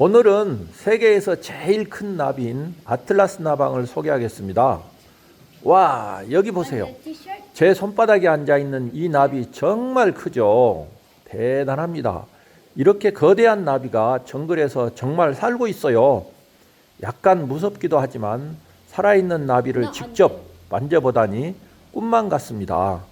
오늘은 세계에서 제일 큰 나비인 아틀라스 나방을 소개하겠습니다. 와, 여기 보세요. 제 손바닥에 앉아있는 이 나비 정말 크죠? 대단합니다. 이렇게 거대한 나비가 정글에서 정말 살고 있어요. 약간 무섭기도 하지만 살아있는 나비를 직접 만져보다니 꿈만 같습니다.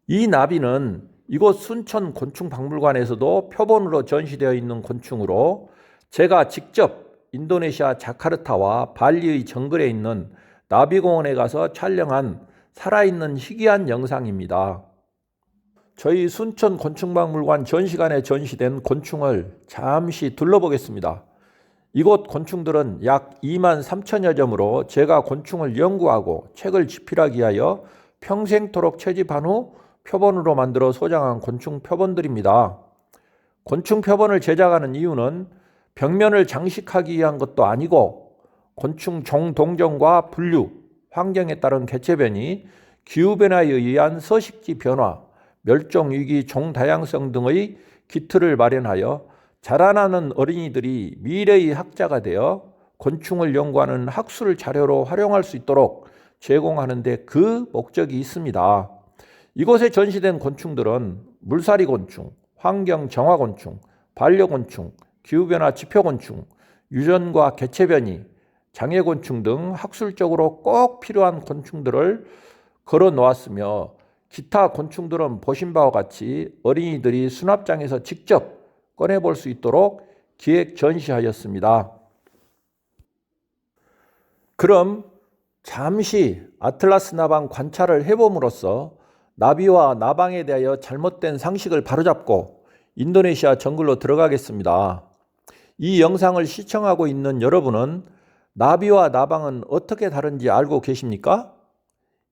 이 나비는 이곳 순천 곤충박물관에서도 표본으로 전시되어 있는 곤충으로 제가 직접 인도네시아 자카르타와 발리의 정글에 있는 나비공원에 가서 촬영한 살아있는 희귀한 영상입니다. 저희 순천 곤충박물관 전시관에 전시된 곤충을 잠시 둘러보겠습니다. 이곳 곤충들은 약 2만 3천여 점으로 제가 곤충을 연구하고 책을 집필하기 위하여 평생토록 채집한 후 표본으로 만들어 소장한 곤충 표본들입니다. 곤충 표본을 제작하는 이유는 벽면을 장식하기 위한 것도 아니고 곤충 종 동정과 분류, 환경에 따른 개체 변이, 기후변화에 의한 서식지 변화, 멸종위기, 종다양성 등의 기틀을 마련하여 자라나는 어린이들이 미래의 학자가 되어 곤충을 연구하는 학술 자료로 활용할 수 있도록 제공하는 데 그 목적이 있습니다. 이곳에 전시된 곤충들은 물살이 곤충, 환경 정화 곤충, 반려곤충, 기후변화 지표곤충, 유전과 개체 변이, 장애곤충 등 학술적으로 꼭 필요한 곤충들을 걸어 놓았으며 기타 곤충들은 보신 바와 같이 어린이들이 수납장에서 직접 꺼내볼 수 있도록 기획 전시하였습니다. 그럼 잠시 아틀라스 나방 관찰을 해봄으로써 나비와 나방에 대하여 잘못된 상식을 바로잡고 인도네시아 정글로 들어가겠습니다. 이 영상을 시청하고 있는 여러분은 나비와 나방은 어떻게 다른지 알고 계십니까?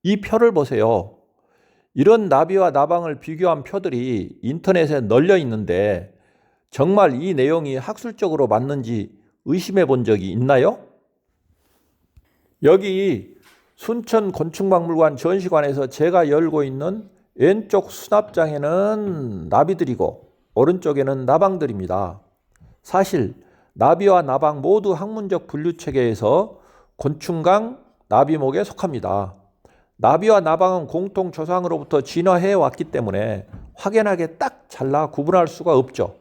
이 표를 보세요. 이런 나비와 나방을 비교한 표들이 인터넷에 널려 있는데 정말 이 내용이 학술적으로 맞는지 의심해 본 적이 있나요? 여기 순천 곤충박물관 전시관에서 제가 열고 있는 왼쪽 수납장에는 나비들이고 오른쪽에는 나방들입니다. 사실 나비와 나방 모두 학문적 분류체계에서 곤충강 나비목에 속합니다. 나비와 나방은 공통 조상으로부터 진화해 왔기 때문에 확연하게 딱 잘라 구분할 수가 없죠.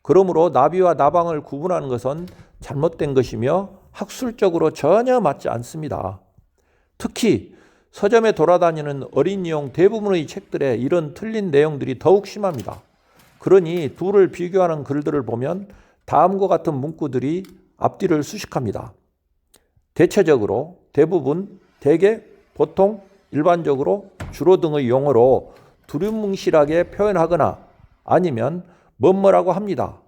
그러므로 나비와 나방을 구분하는 것은 잘못된 것이며 학술적으로 전혀 맞지 않습니다. 특히 서점에 돌아다니는 어린이용 대부분의 책들에 이런 틀린 내용들이 더욱 심합니다. 그러니 둘을 비교하는 글들을 보면 다음과 같은 문구들이 앞뒤를 수식합니다. 대체적으로, 대부분, 대개, 보통, 일반적으로, 주로 등의 용어로 두루뭉실하게 표현하거나 아니면 뭐뭐라고 합니다,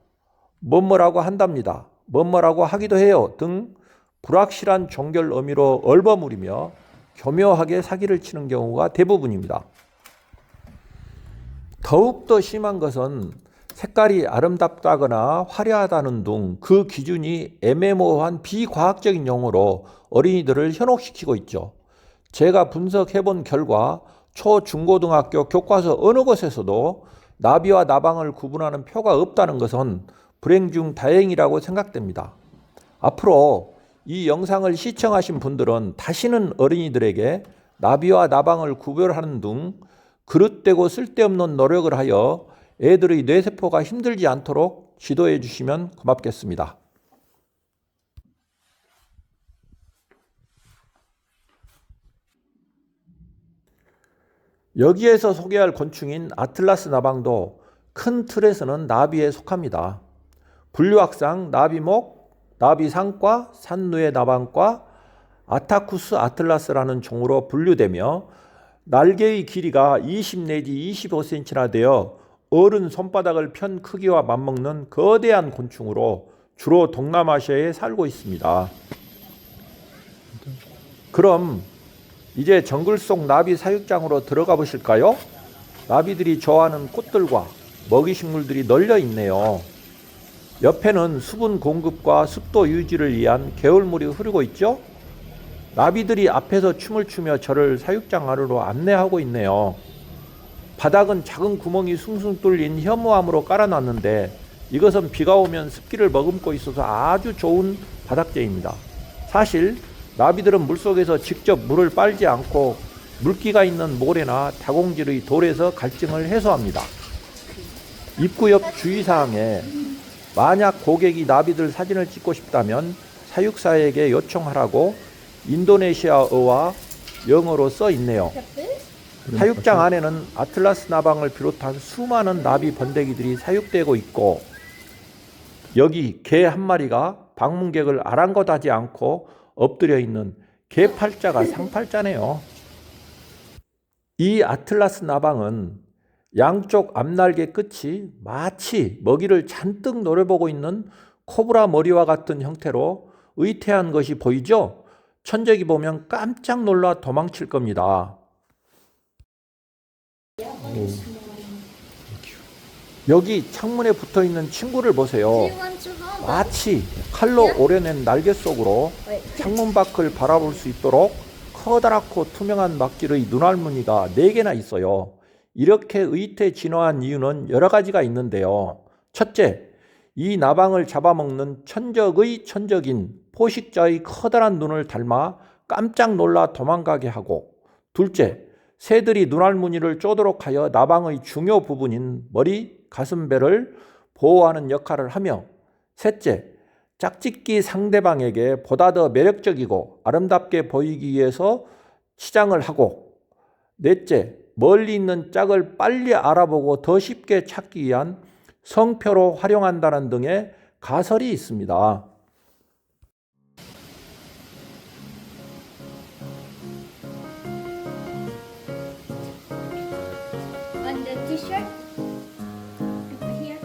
뭐뭐라고 한답니다, 뭐뭐라고 하기도 해요 등 불확실한 종결 어미로 얼버무리며 교묘하게 사기를 치는 경우가 대부분입니다. 더욱더 심한 것은 색깔이 아름답다거나 화려하다는 등 그 기준이 애매모호한 비과학적인 용어로 어린이들을 현혹시키고 있죠. 제가 분석해본 결과 초중고등학교 교과서 어느 곳에서도 나비와 나방을 구분하는 표가 없다는 것은 불행 중 다행이라고 생각됩니다. 앞으로 이 영상을 시청하신 분들은 다시는 어린이들에게 나비와 나방을 구별하는 등 그릇되고 쓸데없는 노력을 하여 애들의 뇌세포가 힘들지 않도록 지도해 주시면 고맙겠습니다. 여기에서 소개할 곤충인 아틀라스 나방도 큰 틀에서는 나비에 속합니다. 분류학상 나비목, 나비상과, 산누의 나방과, 아타쿠스 아틀라스라는 종으로 분류되며 날개의 길이가 20 내지 25cm나 되어 어른 손바닥을 편 크기와 맞먹는 거대한 곤충으로 주로 동남아시아에 살고 있습니다. 그럼 이제 정글 속 나비 사육장으로 들어가 보실까요? 나비들이 좋아하는 꽃들과 먹이식물들이 널려 있네요. 옆에는 수분 공급과 습도 유지를 위한 개울물이 흐르고 있죠? 나비들이 앞에서 춤을 추며 저를 사육장 안으로 안내하고 있네요. 바닥은 작은 구멍이 숭숭 뚫린 현무암으로 깔아놨는데 이것은 비가 오면 습기를 머금고 있어서 아주 좋은 바닥재입니다. 사실 나비들은 물속에서 직접 물을 빨지 않고 물기가 있는 모래나 다공질의 돌에서 갈증을 해소합니다. 입구 옆 주의사항에 만약 고객이 나비들 사진을 찍고 싶다면 사육사에게 요청하라고 인도네시아어와 영어로 써 있네요. 사육장 안에는 아틀라스 나방을 비롯한 수많은 나비 번데기들이 사육되고 있고 여기 개 한 마리가 방문객을 아랑곳하지 않고 엎드려 있는 개 팔자가 상팔자네요. 이 아틀라스 나방은 양쪽 앞날개 끝이 마치 먹이를 잔뜩 노려보고 있는 코브라 머리와 같은 형태로 의태한 것이 보이죠? 천적이 보면 깜짝 놀라 도망칠 겁니다. 여기 창문에 붙어있는 친구를 보세요. 마치 칼로 오려낸 날개 속으로 창문 밖을 바라볼 수 있도록 커다랗고 투명한 막질의 눈알무늬가 4개나 있어요. 이렇게 의태 진화한 이유는 여러 가지가 있는데요. 첫째, 이 나방을 잡아먹는 천적의 천적인 포식자의 커다란 눈을 닮아 깜짝 놀라 도망가게 하고, 둘째, 새들이 눈알무늬를 쪼도록 하여 나방의 중요 부분인 머리, 가슴배를 보호하는 역할을 하며, 셋째, 짝짓기 상대방에게 보다 더 매력적이고 아름답게 보이기 위해서 치장을 하고, 넷째, 멀리 있는 짝을 빨리 알아보고 더 쉽게 찾기 위한 성표로 활용한다는 등의 가설이 있습니다. On the t-shirt here.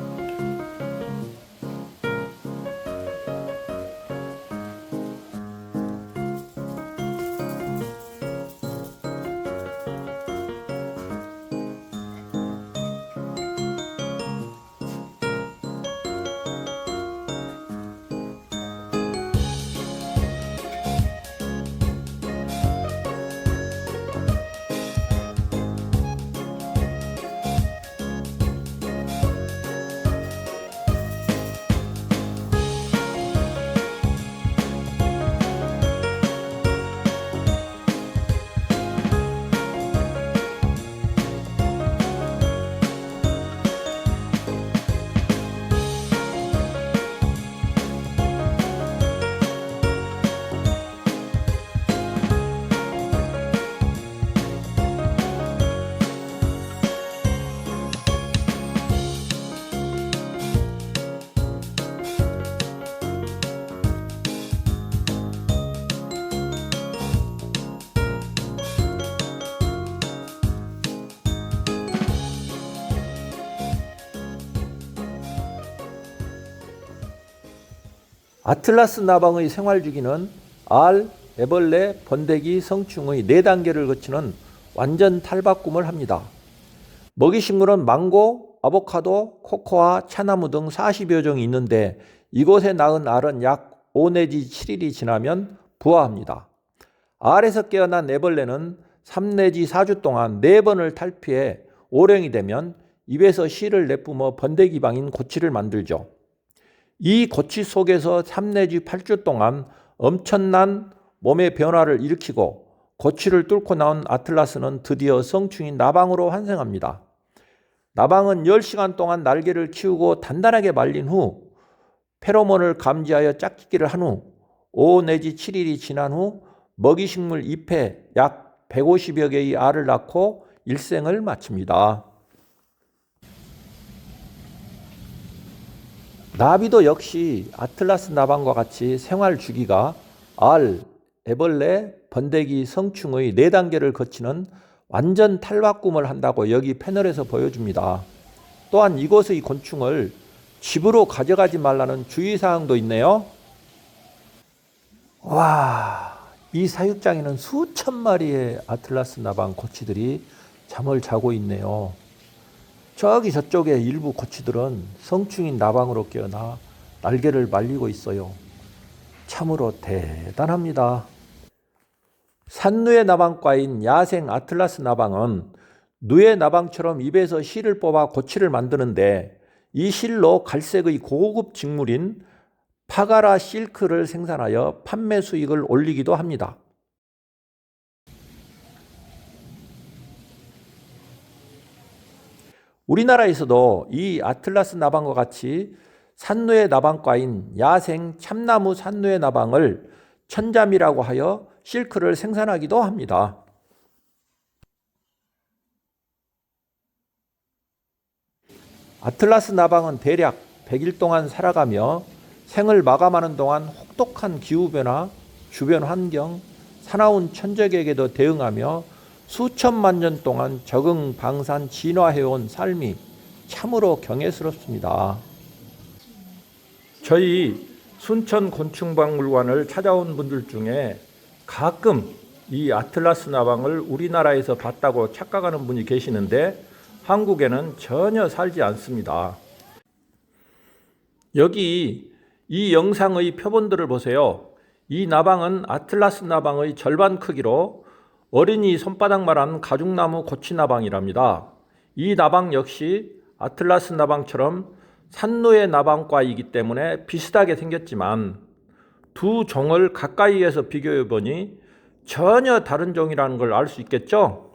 아틀라스 나방의 생활 주기는 알, 애벌레, 번데기, 성충의 4단계를 거치는 완전 탈바꿈을 합니다. 먹이식물은 망고, 아보카도, 코코아, 차나무 등 40여 종이 있는데 이곳에 낳은 알은 약 5 내지 7일이 지나면 부화합니다. 알에서 깨어난 애벌레는 3 내지 4주 동안 4번을 탈피해 오령이 되면 입에서 씨를 내뿜어 번데기방인 고치를 만들죠. 이 고치 속에서 3 내지 8주 동안 엄청난 몸의 변화를 일으키고 고치를 뚫고 나온 아틀라스는 드디어 성충인 나방으로 환생합니다. 나방은 10시간 동안 날개를 키우고 단단하게 말린 후 페로몬을 감지하여 짝짓기를 한 후 5 내지 7일이 지난 후 먹이식물 잎에 약 150여 개의 알을 낳고 일생을 마칩니다. 나비도 역시 아틀라스 나방과 같이 생활 주기가 알, 애벌레, 번데기, 성충의 4단계를 거치는 완전 탈바꿈을 한다고 여기 패널에서 보여줍니다. 또한 이곳의 곤충을 집으로 가져가지 말라는 주의사항도 있네요. 와, 이 사육장에는 수천 마리의 아틀라스 나방 고치들이 잠을 자고 있네요. 저기 저쪽에 일부 고치들은 성충인 나방으로 깨어나 날개를 말리고 있어요. 참으로 대단합니다. 산누에 나방과인 야생 아틀라스 나방은 누에 나방처럼 입에서 씨를 뽑아 고치를 만드는데 이 실로 갈색의 고급 직물인 파가라 실크를 생산하여 판매 수익을 올리기도 합니다. 우리나라에서도 이 아틀라스 나방과 같이 산누에 나방과인 야생 참나무 산누에 나방을 천잠이라고 하여 실크를 생산하기도 합니다. 아틀라스 나방은 대략 100일 동안 살아가며 생을 마감하는 동안 혹독한 기후변화, 주변 환경, 사나운 천적에게도 대응하며 수천만 년 동안 적응, 방산, 진화해온 삶이 참으로 경애스럽습니다. 저희 순천 곤충박물관을 찾아온 분들 중에 가끔 이 아틀라스 나방을 우리나라에서 봤다고 착각하는 분이 계시는데 한국에는 전혀 살지 않습니다. 여기 이 영상의 표본들을 보세요. 이 나방은 아틀라스 나방의 절반 크기로 어린이 손바닥만한 가죽나무 고치나방이랍니다. 이 나방 역시 아틀라스 나방처럼 산누에 나방과이기 때문에 비슷하게 생겼지만 두 종을 가까이에서 비교해 보니 전혀 다른 종이라는 걸 알 수 있겠죠?